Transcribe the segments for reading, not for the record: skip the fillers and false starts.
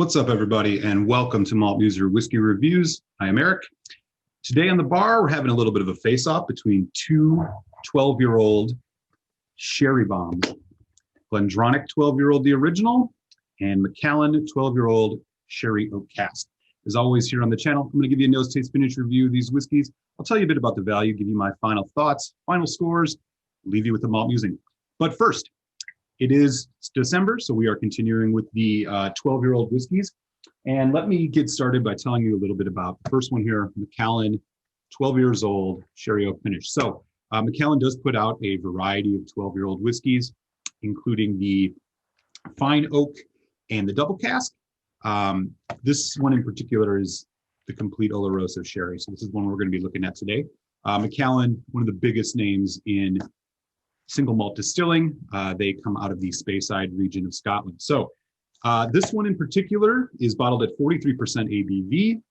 What's up, everybody, and welcome to Malt Muser Whiskey Reviews. I am Eric. Today on the bar, we're having a little bit of a face-off between two 12-year-old sherry bombs. Glendronach 12-year-old, the original, and Macallan 12-year-old sherry oak cask. As always here on the channel, I'm going to give you a nose taste finish review of these whiskeys. I'll tell you a bit about the value, give you my final thoughts, final scores, leave you with the malt musing. But first, it is December, so we are continuing with the 12-year-old whiskeys. And let me get started by telling you a little bit about the first one here, Macallan, 12 years old, sherry oak finish. So Macallan does put out a variety of 12-year-old whiskeys, including the fine oak and the double cask. This one in particular is the complete Oloroso sherry. So this is one we're going to be looking at today. Macallan, one of the biggest names in single malt distilling. They come out of the Speyside region of Scotland. So this one in particular is bottled at 43% ABV. It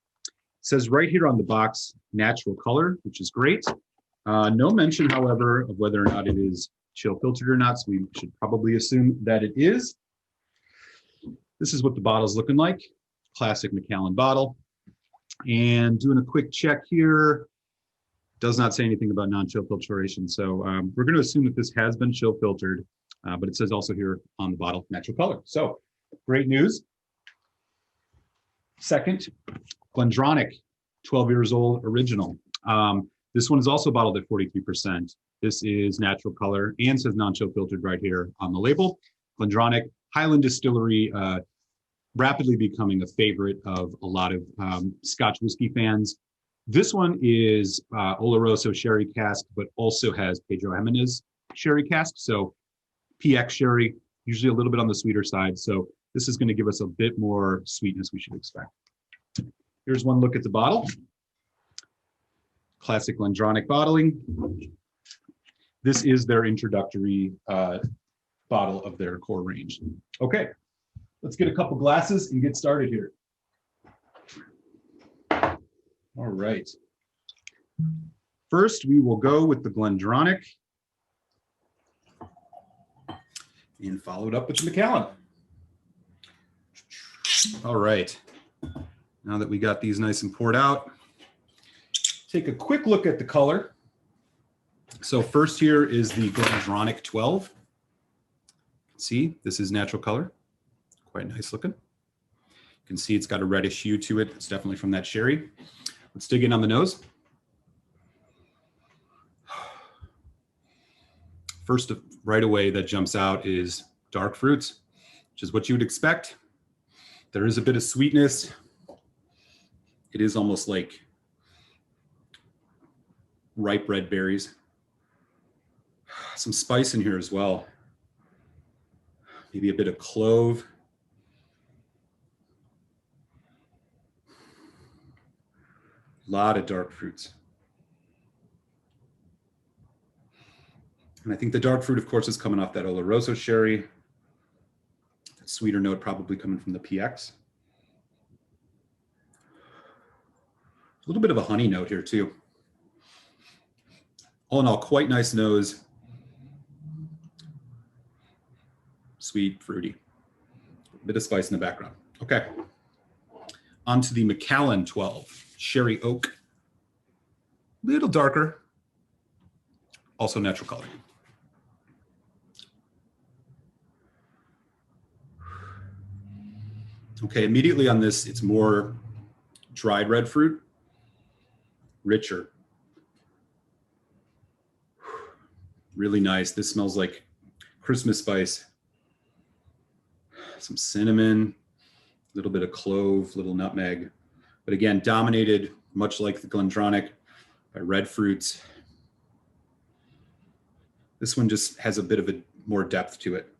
says right here on the box, natural color, which is great. No mention, however, of whether or not it is chill filtered or not. So we should probably assume that it is. This is what the bottle's looking like. Classic Macallan bottle. And doing a quick check here. Does not say anything about non-chill filtration. So we're going to assume that this has been chill filtered, but it says also here on the bottle, natural color. So great news. Second, Glendronach, 12 years old, original. This one is also bottled at 43%. This is natural color and says non-chill filtered right here on the label. Glendronach, Highland Distillery, rapidly becoming a favorite of a lot of Scotch whiskey fans. This one is Oloroso sherry cask, but also has Pedro Ximénez sherry cask. So PX sherry, usually a little bit on the sweeter side. So this is going to give us a bit more sweetness we should expect. Here's one look at the bottle. Classic Glendronach bottling. This is their introductory bottle of their core range. Okay, let's get a couple glasses and get started here. All right. First, we will go with the Glendronach and follow it up with the Macallan. All right. Now that we got these nice and poured out, take a quick look at the color. So first here is the Glendronach 12. See, this is natural color. Quite nice looking. You can see it's got a reddish hue to it. It's definitely from that sherry. Let's dig in on the nose. First, right away, that jumps out is dark fruits, which is what you would expect. There is a bit of sweetness. It is almost like ripe red berries. Some spice in here as well. Maybe a bit of clove. A lot of dark fruits. And I think the dark fruit, of course, is coming off that Oloroso sherry. That sweeter note probably coming from the PX. A little bit of a honey note here too. All in all, quite nice nose. Sweet, fruity. A bit of spice in the background. Okay. On to the Macallan 12. Sherry oak, a little darker, also natural color. Okay, immediately on this, it's more dried red fruit, richer. Really nice. This smells like Christmas spice. Some cinnamon, a little bit of clove, little nutmeg. But again, dominated, much like the Glendronach, by red fruits. This one just has a bit of a more depth to it.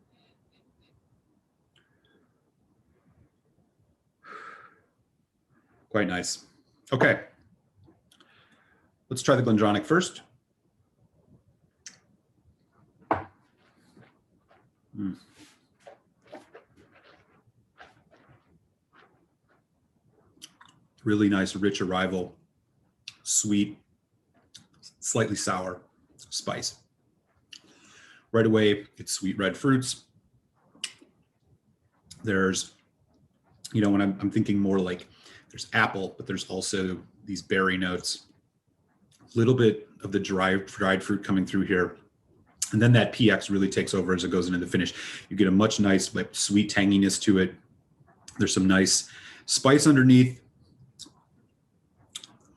Quite nice. Okay, let's try the Glendronach first. Really nice, rich arrival, sweet, slightly sour, spice. Right away, it's sweet red fruits. There's You know, when I'm thinking more like there's apple, but there's also these berry notes, a little bit of the dried fruit coming through here. And then that PX really takes over as it goes into the finish. You get a much nice like sweet tanginess to it. There's some nice spice underneath,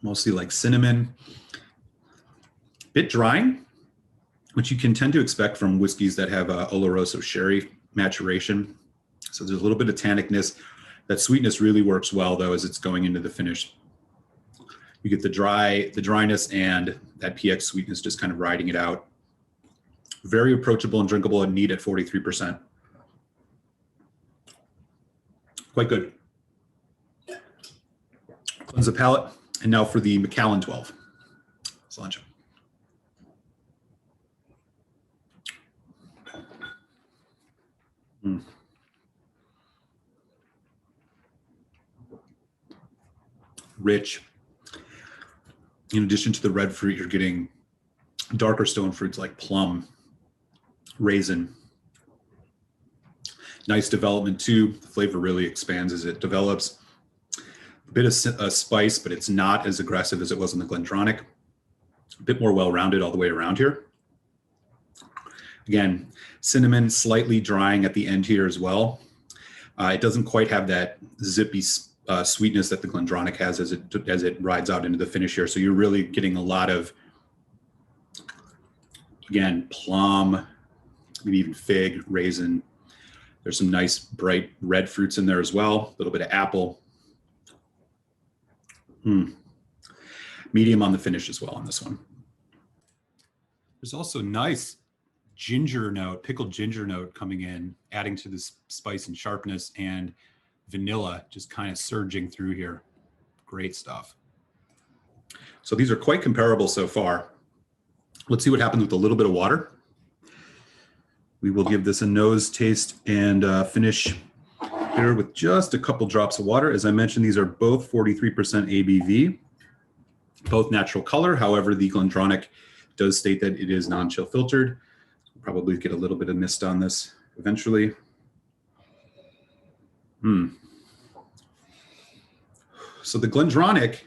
mostly like cinnamon. Bit drying, which you can tend to expect from whiskeys that have Oloroso sherry maturation. So there's a little bit of tannicness. That sweetness really works well though as it's going into the finish. You get the dryness and that PX sweetness just kind of riding it out. Very approachable and drinkable and neat at 43%. Quite good. Cleanse the palate. And now for the Macallan 12. Cilantro. Rich. In addition to the red fruit, you're getting darker stone fruits like plum, raisin. Nice development too. The flavor really expands as it develops. A bit of spice, but it's not as aggressive as it was in the Glendronach. A bit more well-rounded all the way around here. Again, cinnamon slightly drying at the end here as well. It doesn't quite have that zippy sweetness that the Glendronach has as it rides out into the finish here. So you're really getting a lot of, again, plum, maybe even fig, raisin. There's some nice bright red fruits in there as well. A little bit of apple. Medium on the finish as well on this one. There's also nice ginger note, pickled ginger note coming in, adding to this spice and sharpness, and vanilla just kind of surging through here. Great stuff. So these are quite comparable so far. Let's see what happens with a little bit of water. We will give this a nose taste and finish here with just a couple drops of water. As I mentioned, these are both 43% ABV, both natural color. However, the Glendronach does state that it is non-chill filtered. We'll probably get a little bit of mist on this eventually. So the Glendronach,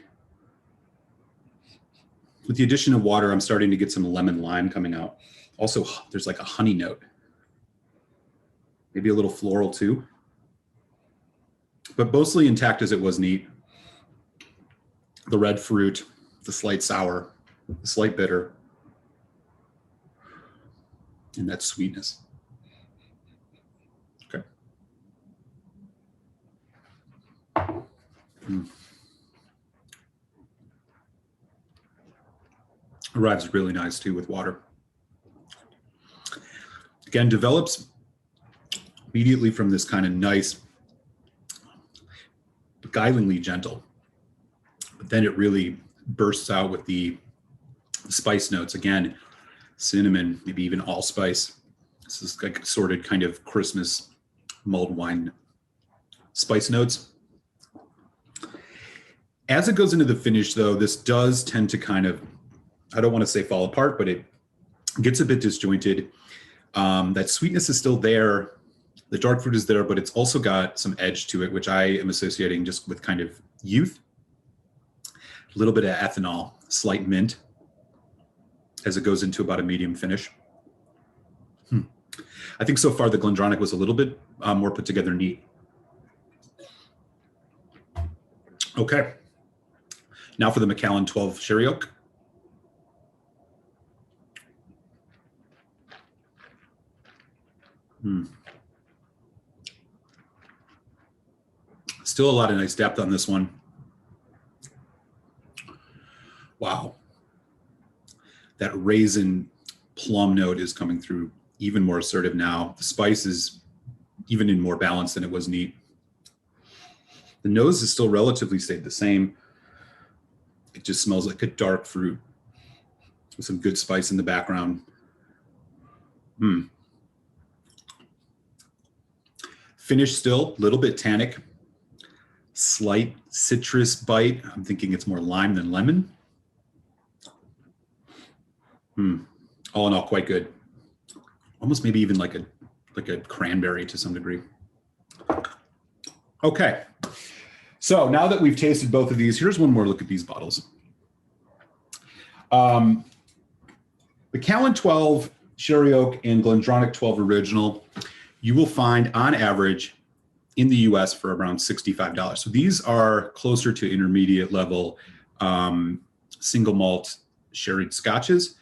with the addition of water, I'm starting to get some lemon lime coming out. Also, there's like a honey note. Maybe a little floral too. But mostly intact as it was neat. The red fruit, the slight sour, the slight bitter, and that sweetness. Okay. Arrives really nice too with water. Again, develops immediately from this kind of nice, beguilingly gentle, but then it really bursts out with the spice notes. Again, cinnamon, maybe even allspice. This is like assorted kind of Christmas mulled wine spice notes. As it goes into the finish though, this does tend to kind of, I don't want to say fall apart, but it gets a bit disjointed. That sweetness is still there. The dark fruit is there, but it's also got some edge to it, which I am associating just with kind of youth. A little bit of ethanol, slight mint as it goes into about a medium finish. I think so far the Glendronach was a little bit more put together neat. Okay. Now for the Macallan 12 Sherry Oak. Still a lot of nice depth on this one. Wow. That raisin plum note is coming through even more assertive now. The spice is even in more balance than it was neat. The nose is still relatively stayed the same. It just smells like a dark fruit with some good spice in the background. Finish still, a little bit tannic. Slight citrus bite. I'm thinking it's more lime than lemon. All in all, quite good. Almost maybe even like a cranberry to some degree. Okay. So now that we've tasted both of these, here's one more look at these bottles. Macallan 12 Sherry Oak and Glendronach 12 Original, you will find on average in the US for around $65. So these are closer to intermediate level single malt sherried scotches.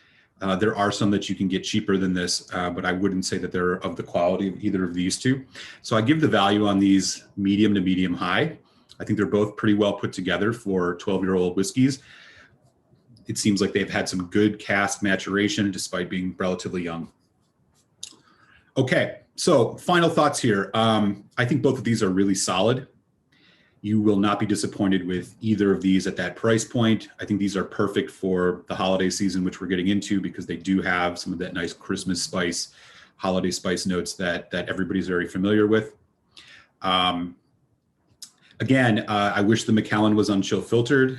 There are some that you can get cheaper than this, but I wouldn't say that they're of the quality of either of these two. So I give the value on these medium to medium high. I think they're both pretty well put together for 12-year-old whiskeys. It seems like they've had some good cask maturation despite being relatively young. Okay, so final thoughts here. I think both of these are really solid. You will not be disappointed with either of these at that price point. I think these are perfect for the holiday season, which we're getting into, because they do have some of that nice Christmas spice, holiday spice notes that everybody's very familiar with. Again, I wish the Macallan was unchill filtered.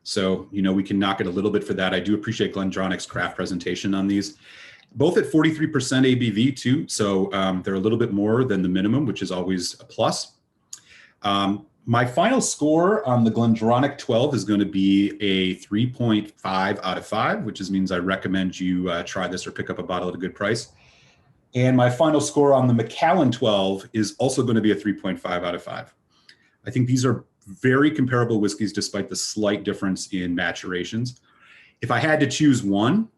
So, you know, we can knock it a little bit for that. I do appreciate Glendronach's craft presentation on these. Both at 43% ABV too. So they're a little bit more than the minimum, which is always a plus. My final score on the Glendronach 12 is going to be a 3.5 out of 5, which means I recommend you try this or pick up a bottle at a good price. And my final score on the Macallan 12 is also going to be a 3.5 out of 5. I think these are very comparable whiskeys despite the slight difference in maturations. If I had to choose one,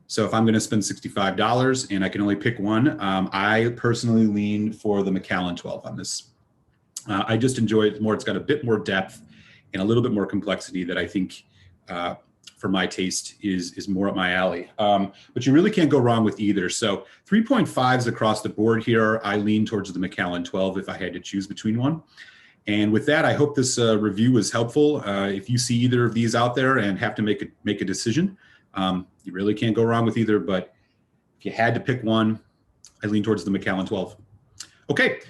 so if I'm going to spend $65 and I can only pick one, I personally lean for the Macallan 12 on this. I just enjoy it more. It's got a bit more depth and a little bit more complexity that I think, for my taste, is more up my alley. But you really can't go wrong with either. So 3.5s across the board here. I lean towards the Macallan 12 if I had to choose between one. And with that, I hope this review was helpful. If you see either of these out there and have to make a decision, you really can't go wrong with either. But if you had to pick one, I lean towards the Macallan 12. Okay.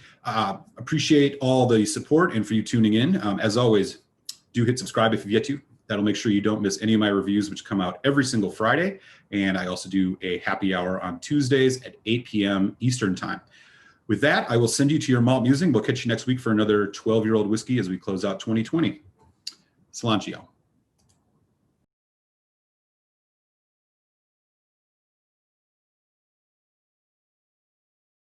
Appreciate all the support and for you tuning in. As always, do hit subscribe if you've yet to. That'll make sure you don't miss any of my reviews, which come out every single Friday. And I also do a happy hour on Tuesdays at 8 p.m. Eastern time. With that, I will send you to your malt musing. We'll catch you next week for another 12-year-old whiskey as we close out 2020. Cilantro.